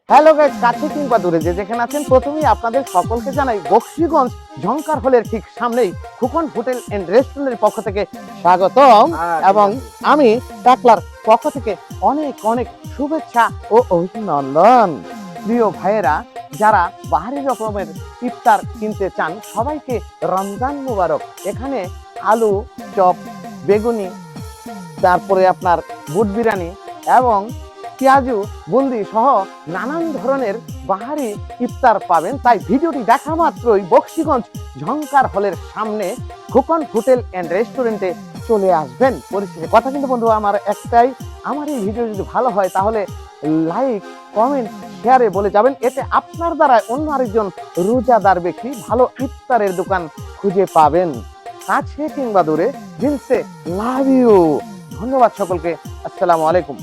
Hello guys, কাছে কিংবা দূরে যে যেখানে আছেন, প্রথমেই আপনাদের সকলকে জানাই বকশীগঞ্জ ঝংকার হলের ঠিক সামনেই খুকন হোটেল এন্ড রেস্টুরেন্টের পক্ষ থেকে স্বাগতম। এবং আমি টাকলার পক্ষ থেকে অনেক অনেক শুভেচ্ছা ও অভিনন্দন। প্রিয় ভাইয়েরা, যারা বাহারি রকমের ইফতার কিনতে চান, সবাইকে রমজান মুবারক। এখানে আলু চপ, বেগুনি, তারপরে আপনার বুট বিরিয়ানি এবং পেঁয়াজু, বুন্দি সহ নানান ধরনের বাহারি ইফতার পাবেন। তাই ভিডিওটি দেখা মাত্রই বকশীগঞ্জ ঝংকার হলের সামনে খোকন হোটেল এন্ড রেস্টুরেন্টে চলে আসবেন। পরিশেষে কথা কিন্তু বন্ধু আমার একটাই, আমার এই ভিডিও যদি ভালো হয় তাহলে লাইক, কমেন্ট, শেয়ারে বলে যাবেন। এতে আপনার দ্বারা অন্য আরেকজন রোজাদার ব্যক্তি ভালো ইফতারের দোকান খুঁজে পাবেন। কাছে কিংবা দূরে, দিল সে লাভ ইউ। ধন্যবাদ সকলকে। আসসালামু আলাইকুম।